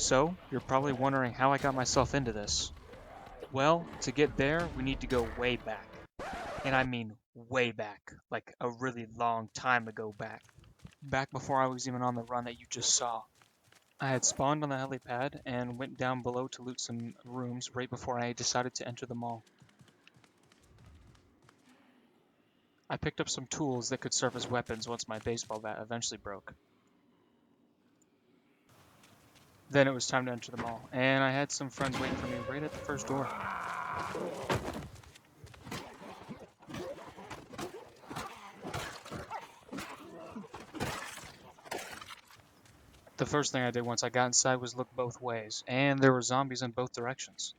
So, you're probably wondering how I got myself into this. Well, to get there, we need to go way back. And I mean way back, like a really long time ago back. Back before I was even on the run that you just saw. I had spawned on the helipad and went down below to loot some rooms right before I decided to enter the mall. I picked up some tools that could serve as weapons once my baseball bat eventually broke. Then it was time to enter the mall, and I had some friends waiting for me right at the first door. The first thing I did once I got inside was look both ways, and there were zombies in both directions.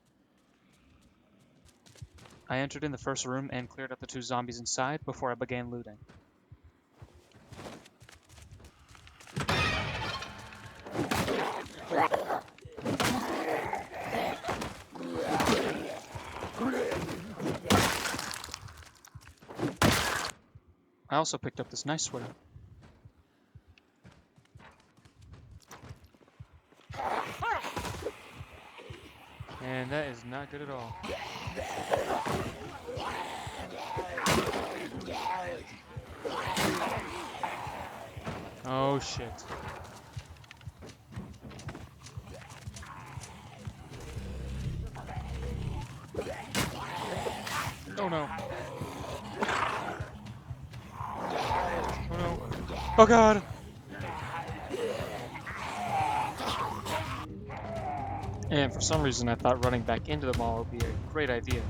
I entered in the first room and cleared out the two zombies inside before I began looting. I also picked up this nice sweater. And that is not good at all. Oh shit. Oh no. Oh no. Oh god! And for some reason I thought running back into the mall would be a great idea.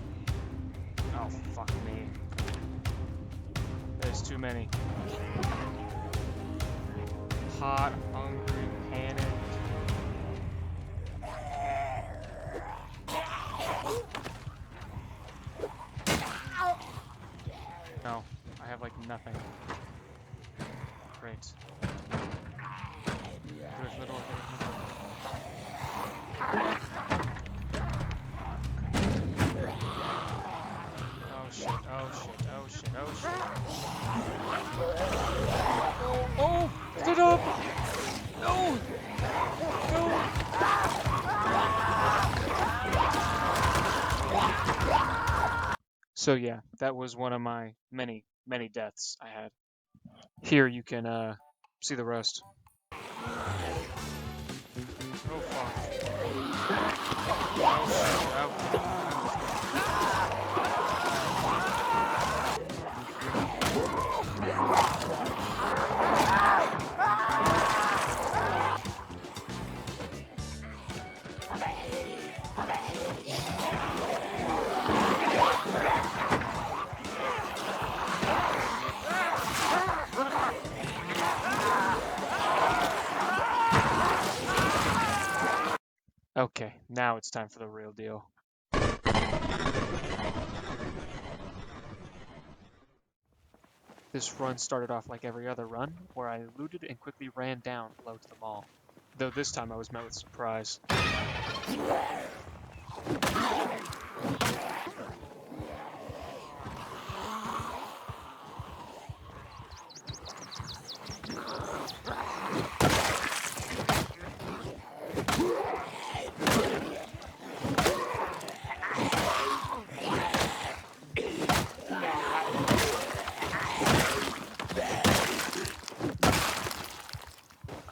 Oh fuck me. There's too many. Hot, hungry, panicked. No, I have like nothing. Great. There's the door, there's the door. Oh shit, oh shit, oh shit, oh shit. Oh! Stood up! No! No! So yeah, that was one of my many, many deaths I had. Here you can see the rest. Oh fuck. Oh shit, Okay, now it's time for the real deal. This run started off like every other run, where I looted and quickly ran down below to the mall. Though this time I was met with surprise.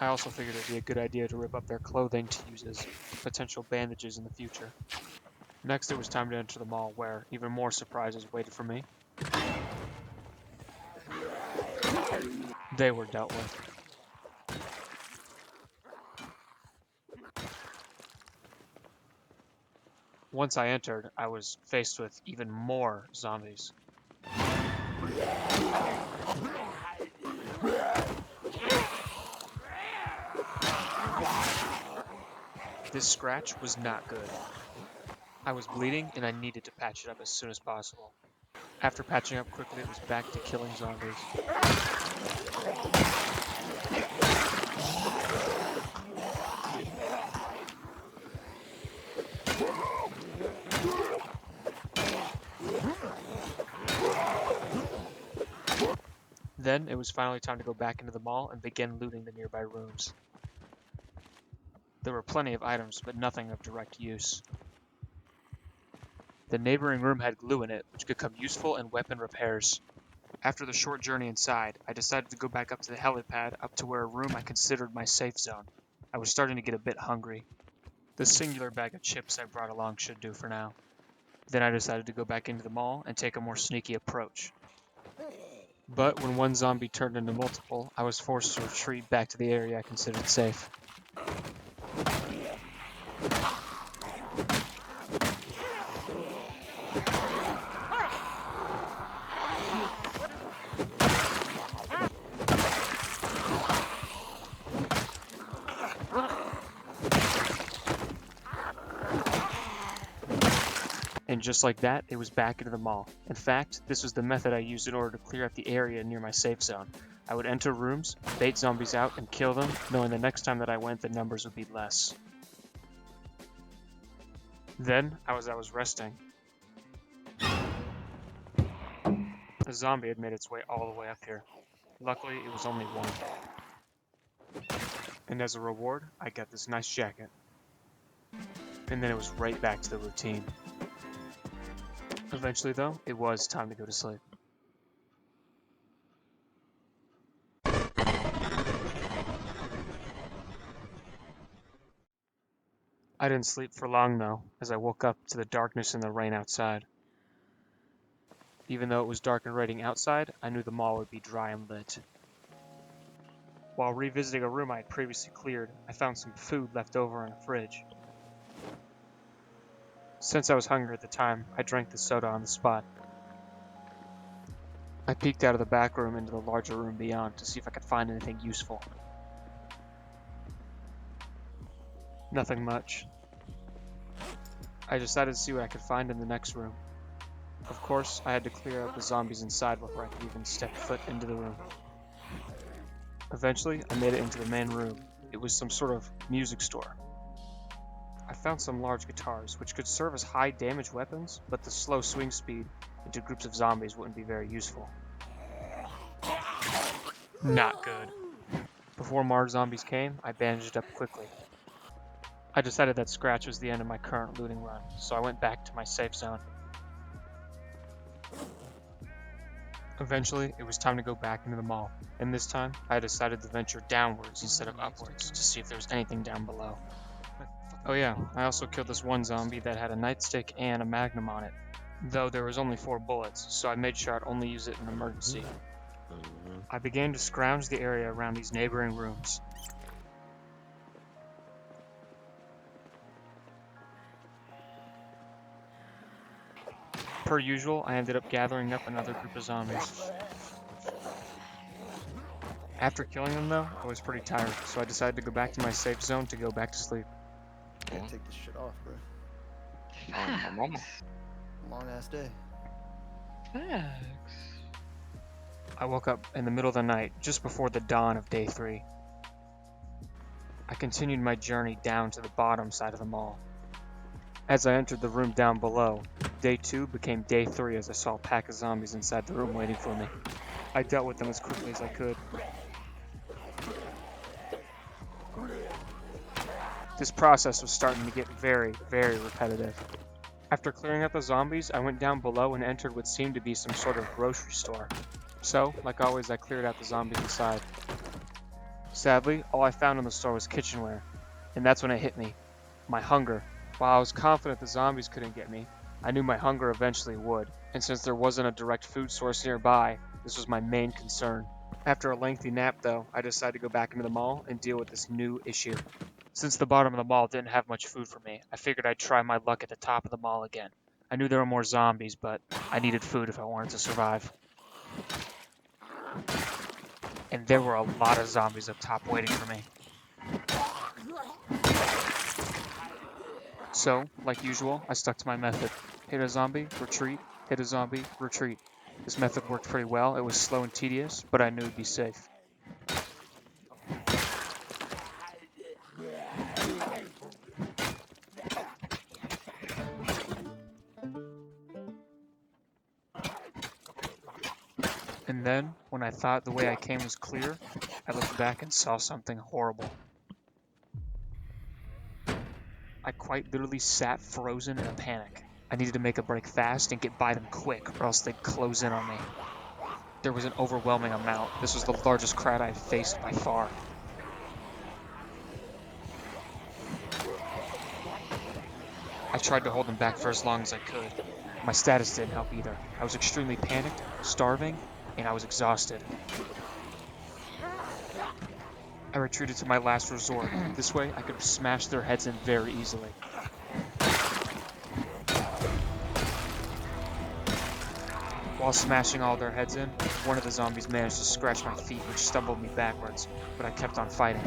I also figured it'd be a good idea to rip up their clothing to use as potential bandages in the future. Next, it was time to enter the mall, where even more surprises waited for me. They were dealt with. Once I entered, I was faced with even more zombies. This scratch was not good. I was bleeding and I needed to patch it up as soon as possible. After patching up quickly, it was back to killing zombies. Then it was finally time to go back into the mall and begin looting the nearby rooms. There were plenty of items, but nothing of direct use. The neighboring room had glue in it, which could come useful in weapon repairs. After the short journey inside, I decided to go back up to the helipad, up to where a room I considered my safe zone. I was starting to get a bit hungry. The singular bag of chips I brought along should do for now. Then I decided to go back into the mall and take a more sneaky approach. But when one zombie turned into multiple, I was forced to retreat back to the area I considered safe. And just like that, it was back into the mall. In fact, this was the method I used in order to clear out the area near my safe zone. I would enter rooms, bait zombies out, and kill them, knowing the next time that I went, the numbers would be less. Then, as I was resting, a zombie had made its way all the way up here. Luckily, it was only one. And as a reward, I got this nice jacket. And then it was right back to the routine. Eventually, though, it was time to go to sleep. I didn't sleep for long, though, as I woke up to the darkness and the rain outside. Even though it was dark and raining outside, I knew the mall would be dry and lit. While revisiting a room I had previously cleared, I found some food left over in a fridge. Since I was hungry at the time, I drank the soda on the spot. I peeked out of the back room into the larger room beyond to see if I could find anything useful. Nothing much. I decided to see what I could find in the next room. Of course, I had to clear out the zombies inside before I could even step foot into the room. Eventually, I made it into the main room. It was some sort of music store. I found some large guitars, which could serve as high damage weapons, but the slow swing speed into groups of zombies wouldn't be very useful. Not good. Before more zombies came, I bandaged up quickly. I decided that scratch was the end of my current looting run, so I went back to my safe zone. Eventually, it was time to go back into the mall, and this time, I decided to venture downwards instead of upwards to see if there was anything down below. Oh yeah, I also killed this one zombie that had a nightstick and a magnum on it, though there was only 4 bullets, so I made sure I'd only use it in an emergency. I began to scrounge the area around these neighboring rooms. Per usual, I ended up gathering up another group of zombies. After killing them though, I was pretty tired, so I decided to go back to my safe zone to go back to sleep. Can't take this shit off, bro. Facts. Long ass day. Facts. I woke up in the middle of the night, just before the dawn of day 3. I continued my journey down to the bottom side of the mall. As I entered the room down below, day 2 became day 3 as I saw a pack of zombies inside the room waiting for me. I dealt with them as quickly as I could. This process was starting to get very, very repetitive. After clearing out the zombies, I went down below and entered what seemed to be some sort of grocery store. So, like always, I cleared out the zombies inside. Sadly, all I found in the store was kitchenware, and that's when it hit me. My hunger. While I was confident the zombies couldn't get me, I knew my hunger eventually would, and since there wasn't a direct food source nearby, this was my main concern. After a lengthy nap though, I decided to go back into the mall and deal with this new issue. Since the bottom of the mall didn't have much food for me, I figured I'd try my luck at the top of the mall again. I knew there were more zombies, but I needed food if I wanted to survive. And there were a lot of zombies up top waiting for me. So, like usual, I stuck to my method. Hit a zombie, retreat, hit a zombie, retreat. This method worked pretty well. It was slow and tedious, but I knew it'd be safe. And then, when I thought the way I came was clear, I looked back and saw something horrible. quite literally sat frozen in a panic. I needed to make a break fast and get by them quick, or else they'd close in on me. There was an overwhelming amount. This was the largest crowd I had faced by far. I tried to hold them back for as long as I could. My status didn't help either. I was extremely panicked, starving, and I was exhausted. I retreated to my last resort. This way, I could have smashed their heads in very easily. While smashing all their heads in, one of the zombies managed to scratch my feet, which stumbled me backwards, but I kept on fighting.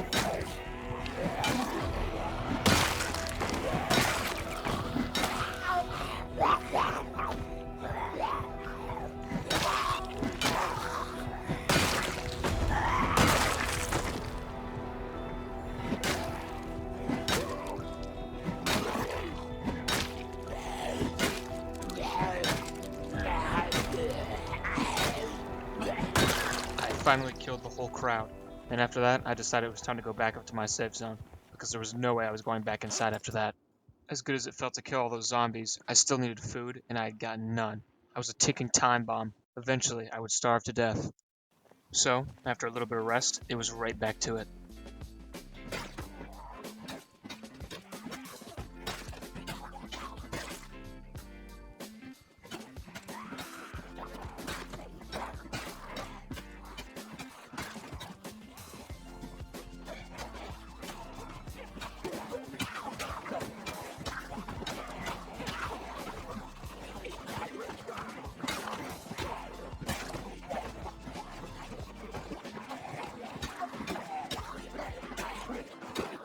I finally killed the whole crowd, and after that, I decided it was time to go back up to my safe zone, because there was no way I was going back inside after that. As good as it felt to kill all those zombies, I still needed food, and I had gotten none. I was a ticking time bomb. Eventually, I would starve to death. So, after a little bit of rest, it was right back to it.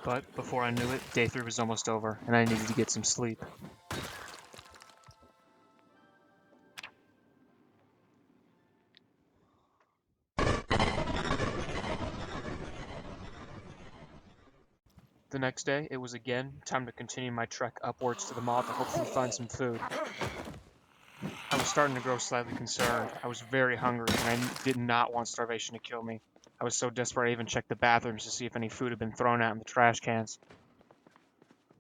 But before I knew it, day 3 was almost over, and I needed to get some sleep. The next day, it was again time to continue my trek upwards to the mall to hopefully find some food. I was starting to grow slightly concerned. I was very hungry, and I did not want starvation to kill me. I was so desperate I even checked the bathrooms to see if any food had been thrown out in the trash cans.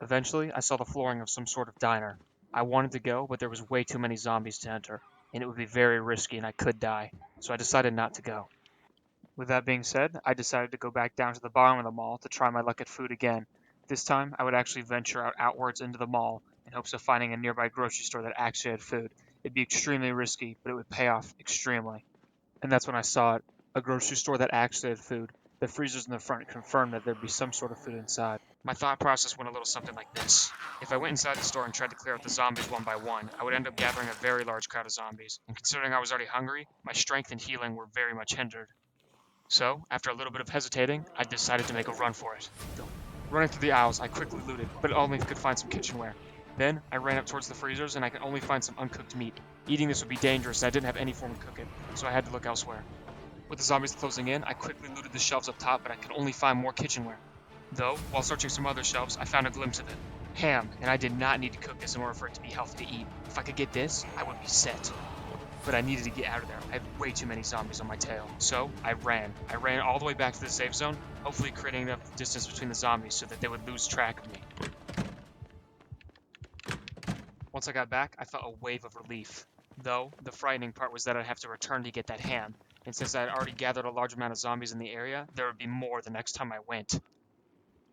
Eventually, I saw the flooring of some sort of diner. I wanted to go, but there was way too many zombies to enter, and it would be very risky and I could die, so I decided not to go. With that being said, I decided to go back down to the bottom of the mall to try my luck at food again. This time, I would actually venture out outwards into the mall in hopes of finding a nearby grocery store that actually had food. It'd be extremely risky, but it would pay off extremely. And that's when I saw it, a grocery store that actually had food. The freezers in the front confirmed that there'd be some sort of food inside. My thought process went a little something like this. If I went inside the store and tried to clear out the zombies one by one, I would end up gathering a very large crowd of zombies, and considering I was already hungry, my strength and healing were very much hindered. So, after a little bit of hesitating, I decided to make a run for it. Running through the aisles, I quickly looted, but only could find some kitchenware. Then, I ran up towards the freezers and I could only find some uncooked meat. Eating this would be dangerous and I didn't have any form of cooking, so I had to look elsewhere. With the zombies closing in, I quickly looted the shelves up top, but I could only find more kitchenware. Though, while searching some other shelves, I found a glimpse of it. Ham, and I did not need to cook this in order for it to be healthy to eat. If I could get this, I would be set. But I needed to get out of there. I had way too many zombies on my tail. So, I ran. I ran all the way back to the safe zone, hopefully creating enough distance between the zombies so that they would lose track of me. Once I got back, I felt a wave of relief. Though, the frightening part was that I'd have to return to get that ham, and since I had already gathered a large amount of zombies in the area, there would be more the next time I went.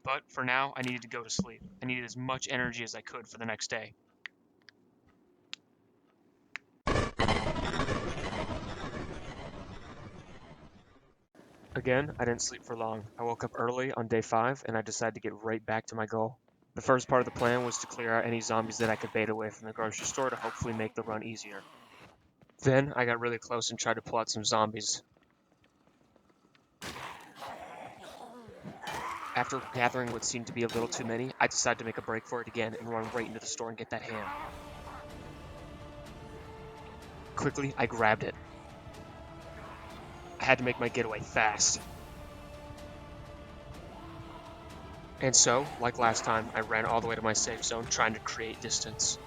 But for now, I needed to go to sleep. I needed as much energy as I could for the next day. Again, I didn't sleep for long. I woke up early on day 5, and I decided to get right back to my goal. The first part of the plan was to clear out any zombies that I could bait away from the grocery store to hopefully make the run easier. Then, I got really close and tried to pull out some zombies. After gathering what seemed to be a little too many, I decided to make a break for it again and run right into the store and get that ham. Quickly, I grabbed it. I had to make my getaway fast. And so, like last time, I ran all the way to my safe zone trying to create distance.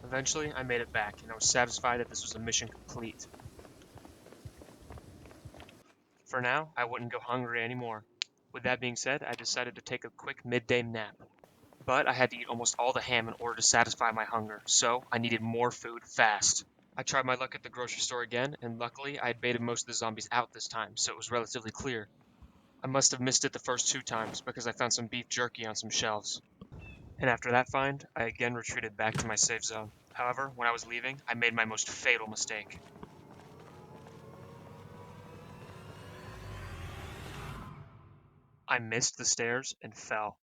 Eventually, I made it back, and I was satisfied that this was a mission complete. For now, I wouldn't go hungry anymore. With that being said, I decided to take a quick midday nap. But I had to eat almost all the ham in order to satisfy my hunger, so I needed more food fast. I tried my luck at the grocery store again, and luckily I had baited most of the zombies out this time, so it was relatively clear. I must have missed it the first 2 times because I found some beef jerky on some shelves. And after that find, I again retreated back to my safe zone. However, when I was leaving, I made my most fatal mistake. I missed the stairs and fell.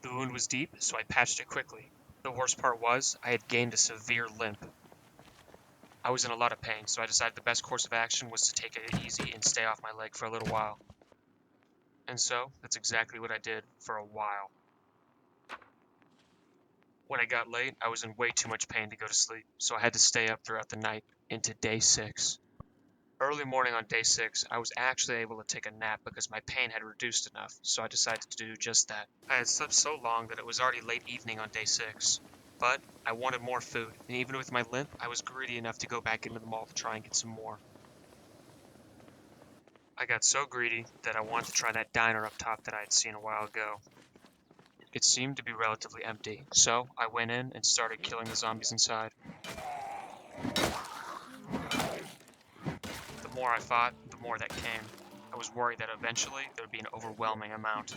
The wound was deep, so I patched it quickly. The worst part was, I had gained a severe limp. I was in a lot of pain, so I decided the best course of action was to take it easy and stay off my leg for a little while. And so, that's exactly what I did for a while. When I got late, I was in way too much pain to go to sleep, so I had to stay up throughout the night into day 6. Early morning on day 6, I was actually able to take a nap because my pain had reduced enough, so I decided to do just that. I had slept so long that it was already late evening on day 6. But I wanted more food, and even with my limp, I was greedy enough to go back into the mall to try and get some more. I got so greedy that I wanted to try that diner up top that I had seen a while ago. It seemed to be relatively empty, so I went in and started killing the zombies inside. The more I fought, the more that came. I was worried that eventually there would be an overwhelming amount.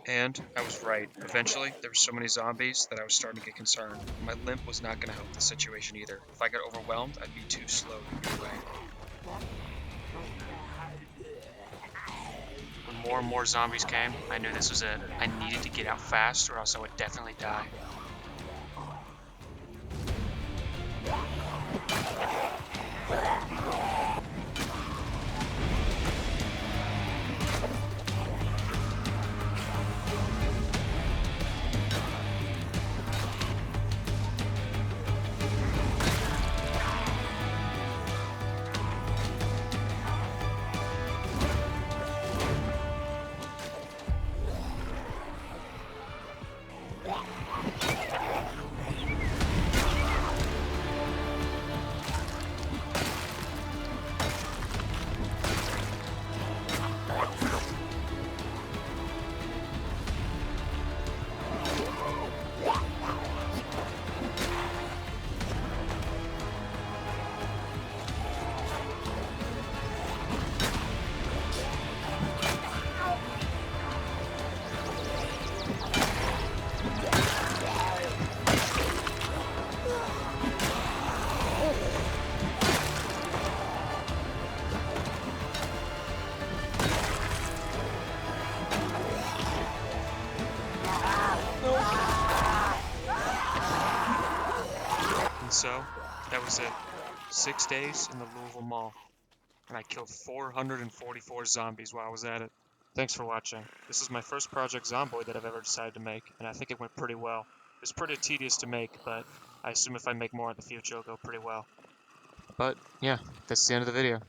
And I was right. Eventually, there were so many zombies that I was starting to get concerned. My limp was not going to help the situation either. If I got overwhelmed, I'd be too slow to get away. When more and more zombies came, I knew this was it. I needed to get out fast or else I would definitely die. And so, that was it. 6 days in the Louisville Mall. And I killed 444 zombies while I was at it. Thanks for watching. This is my first project Zomboid that I've ever decided to make, and I think it went pretty well. It was pretty tedious to make, but I assume if I make more in the future, it'll go pretty well. But, yeah, that's the end of the video.